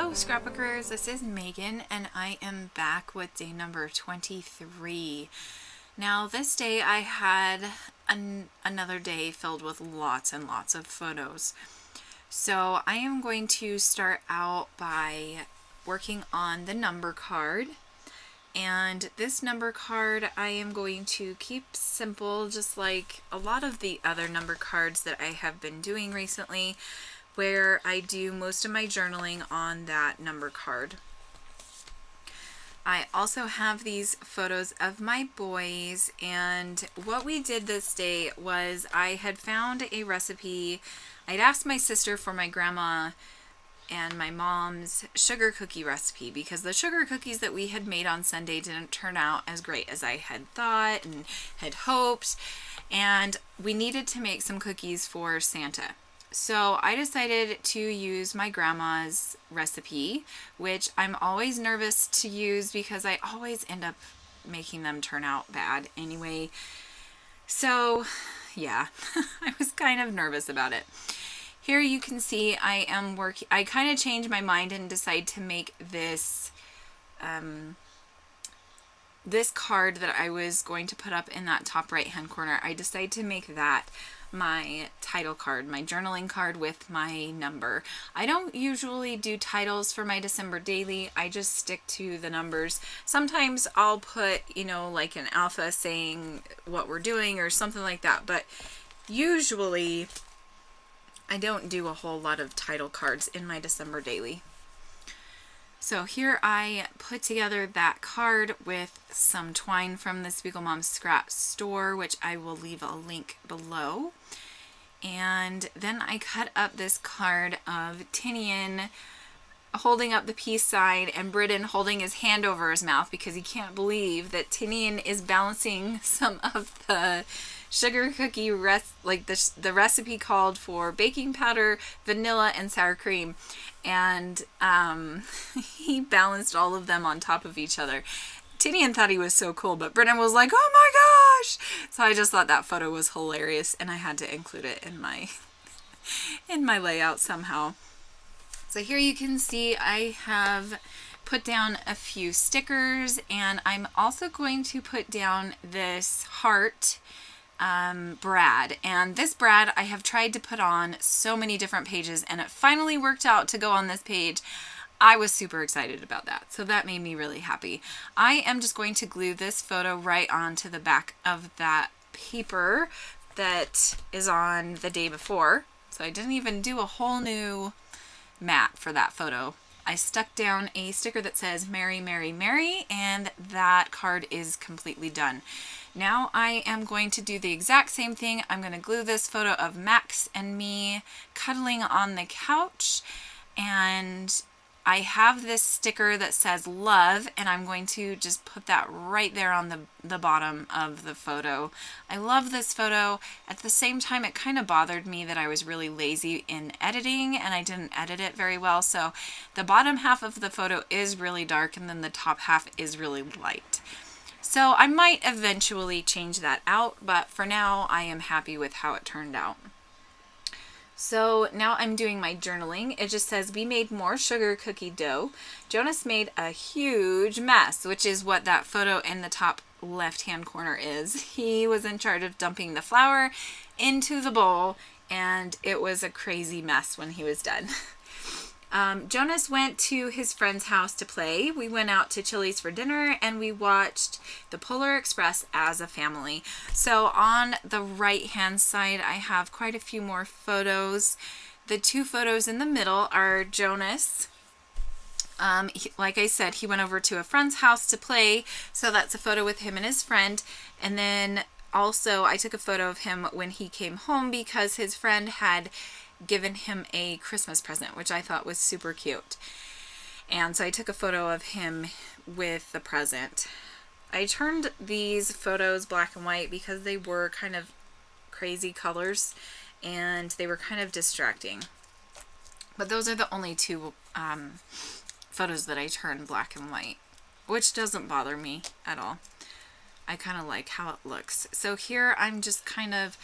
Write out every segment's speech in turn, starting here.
Hello scrapbookers, this is Megan and I am back with day number 23. Now this day I had another day filled with lots and lots of photos. So I am going to start out by working on the number card. And this number card I am going to keep simple, just like a lot of the other number cards that I have been doing recently, where I do most of my journaling on that number card. I also have these photos of my boys, and what we did this day was I had found a recipe. I'd asked my sister for my grandma and my mom's sugar cookie recipe because the sugar cookies that we had made on Sunday didn't turn out as great as I had thought and had hoped, and we needed to make some cookies for Santa. So I decided to use my grandma's recipe, which I'm always nervous to use because I always end up making them turn out bad anyway. So yeah, I was kind of nervous about it. Here you can see I kind of changed my mind and decided to make this this card that I was going to put up in that top right hand corner. I decided to make that my title card, my journaling card with my number. I don't usually do titles for my December daily. I just stick to the numbers. Sometimes I'll put, like an alpha saying what we're doing or something like that, but usually I don't do a whole lot of title cards in my December daily. So here I put together that card with some twine from the Spiegel Mom Scrap store, which I will leave a link below. And then I cut up this card of Tinian holding up the peace sign and Britton holding his hand over his mouth because he can't believe that Tinian is balancing some of the sugar cookie the recipe called for baking powder, vanilla, and sour cream, and he balanced all of them on top of each other. Tinian thought he was so cool, but Britton was like, "Oh my gosh!" So I just thought that photo was hilarious, and I had to include it in my layout somehow. So here you can see I have put down a few stickers, and I'm also going to put down this heart brad. And this brad I have tried to put on so many different pages, and it finally worked out to go on this page. I was super excited about that, so that made me really happy. I am just going to glue this photo right onto the back of that paper that is on the day before. So I didn't even do a whole new mat for that photo. I stuck down a sticker that says Merry, Merry, Merry, and that card is completely done. Now I am going to do the exact same thing. I'm going to glue this photo of Max and me cuddling on the couch, and I have this sticker that says love, and I'm going to just put that right there on the bottom of the photo. I love this photo. At the same time, it kind of bothered me that I was really lazy in editing and I didn't edit it very well. So the bottom half of the photo is really dark and then the top half is really light. So I might eventually change that out, but for now I am happy with how it turned out. So now I'm doing my journaling. It just says, we made more sugar cookie dough. Jonas made a huge mess, which is what that photo in the top left-hand corner is. He was in charge of dumping the flour into the bowl, and it was a crazy mess when he was done. Jonas went to his friend's house to play. We went out to Chili's for dinner, and we watched the Polar Express as a family. So on the right hand side, I have quite a few more photos. The two photos in the middle are Jonas. Like I said, he went over to a friend's house to play, so that's a photo with him and his friend. And then also I took a photo of him when he came home because his friend had given him a Christmas present, which I thought was super cute. And so I took a photo of him with the present. I turned these photos black and white because they were kind of crazy colors and they were kind of distracting. But those are the only two photos that I turned black and white, which doesn't bother me at all. I kind of like how it looks. So here I'm just kind of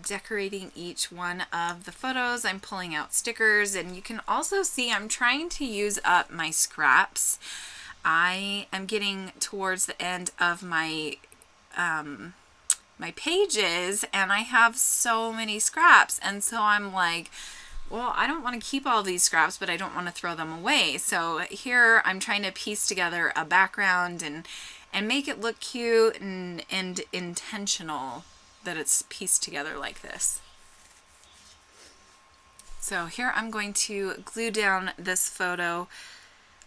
decorating each one of the photos. I'm pulling out stickers, and you can also see I'm trying to use up my scraps. I am getting towards the end of my my pages, and I have so many scraps, and so I'm like, well, I don't want to keep all these scraps, but I don't want to throw them away. So here I'm trying to piece together a background and make it look cute and intentional that it's pieced together like this. So here I'm going to glue down this photo.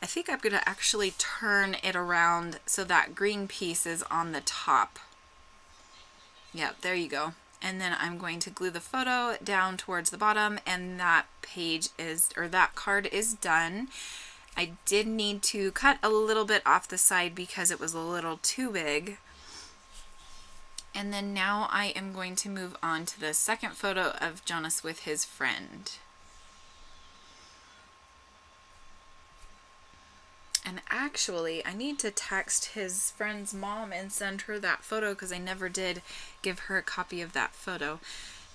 I think I'm going to actually turn it around so that green piece is on the top. Yep, there you go. And then I'm going to glue the photo down towards the bottom, and that page is, or that card is done. I did need to cut a little bit off the side because it was a little too big. And then now I am going to move on to the second photo of Jonas with his friend. And actually, I need to text his friend's mom and send her that photo because I never did give her a copy of that photo.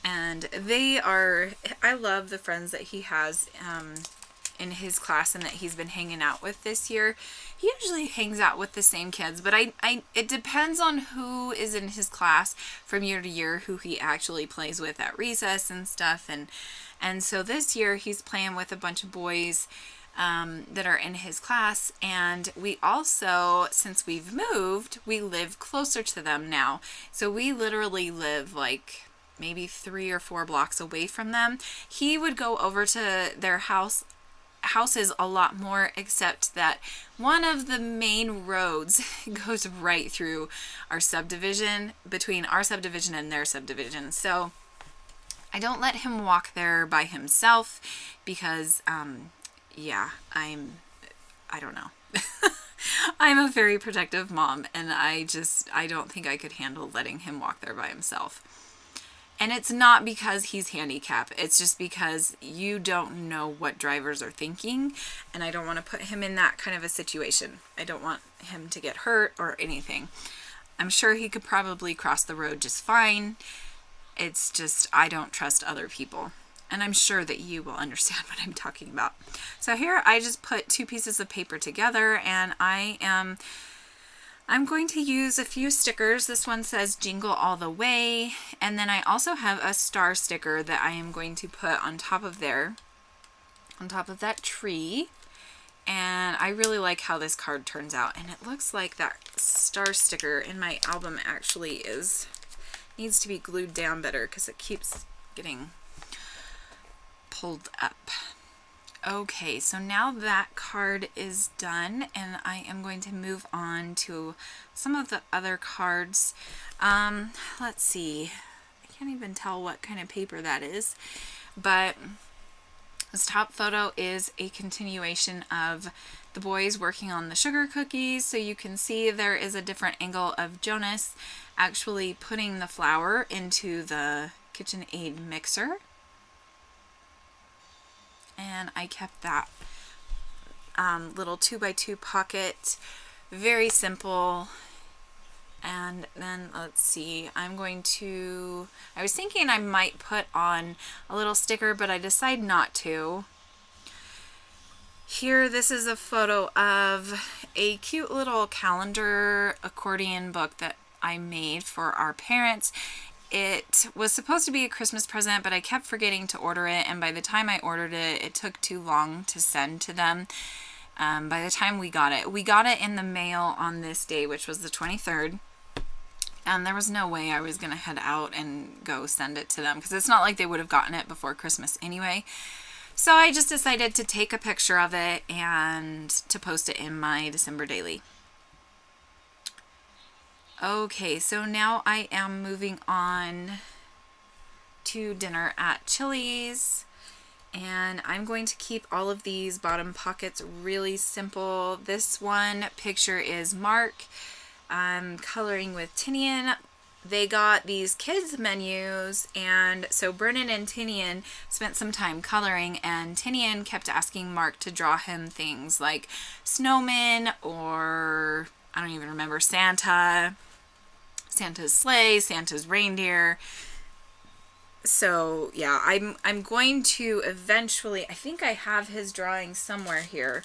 And they are, I love the friends that he has in his class and that he's been hanging out with this year. He usually hangs out with the same kids, but it depends on who is in his class from year to year, who he actually plays with at recess and stuff. And so this year he's playing with a bunch of boys that are in his class, and we also, since we've moved, we live closer to them now. So we literally live like maybe 3 or 4 blocks away from them. He would go over to their houses a lot more, except that one of the main roads goes right through our subdivision, between our subdivision and their subdivision. So I don't let him walk there by himself because yeah, I don't know. I'm a very protective mom, and I don't think I could handle letting him walk there by himself. And it's not because he's handicapped. It's just because you don't know what drivers are thinking, and I don't want to put him in that kind of a situation. I don't want him to get hurt or anything. I'm sure he could probably cross the road just fine. It's just I don't trust other people. And I'm sure that you will understand what I'm talking about. So here I just put 2 pieces of paper together, and I'm going to use a few stickers. This one says Jingle All the Way, and then I also have a star sticker that I am going to put on top of there, on top of that tree. And I really like how this card turns out, and it looks like that star sticker in my album actually needs to be glued down better because it keeps getting pulled up. Okay, so now that card is done, and I am going to move on to some of the other cards. Let's see. I can't even tell what kind of paper that is, but this top photo is a continuation of the boys working on the sugar cookies. So you can see there is a different angle of Jonas actually putting the flour into the KitchenAid mixer. And I kept that little 2x2 pocket, very simple. And then let's see, I was thinking I might put on a little sticker, but I decided not to. Here, this is a photo of a cute little calendar accordion book that I made for our parents. It was supposed to be a Christmas present, but I kept forgetting to order it, and by the time I ordered it, it took too long to send to them. By the time we got it in the mail on this day, which was the 23rd, and there was no way I was going to head out and go send it to them, because it's not like they would have gotten it before Christmas anyway. So I just decided to take a picture of it and to post it in my December daily. Okay, so now I am moving on to dinner at Chili's, and I'm going to keep all of these bottom pockets really simple. This one picture is Mark coloring with Tinian. They got these kids menus, and so Brennan and Tinian spent some time coloring, and Tinian kept asking Mark to draw him things like snowmen, or I don't even remember, Santa's sleigh, Santa's reindeer. So yeah, I'm going to eventually, I think I have his drawing somewhere here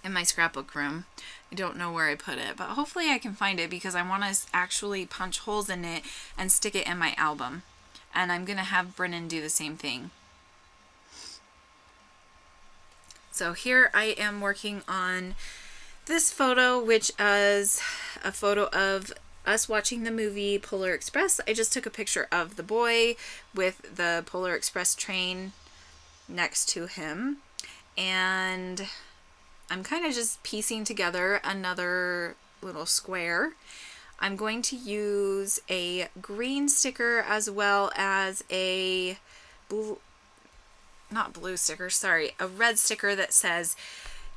in my scrapbook room. I don't know where I put it, but hopefully I can find it because I want to actually punch holes in it and stick it in my album. And I'm going to have Brennan do the same thing. So here I am working on this photo, which is a photo of us watching the movie Polar Express. I just took a picture of the boy with the Polar Express train next to him. And I'm kind of just piecing together another little square. I'm going to use a green sticker as well as a a red sticker that says,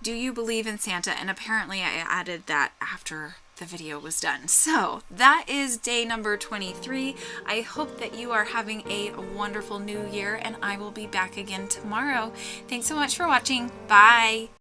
"Do you believe in Santa?" And apparently I added that after the video was done. So that is day number 23. I hope that you are having a wonderful new year, and I will be back again tomorrow. Thanks so much for watching. Bye.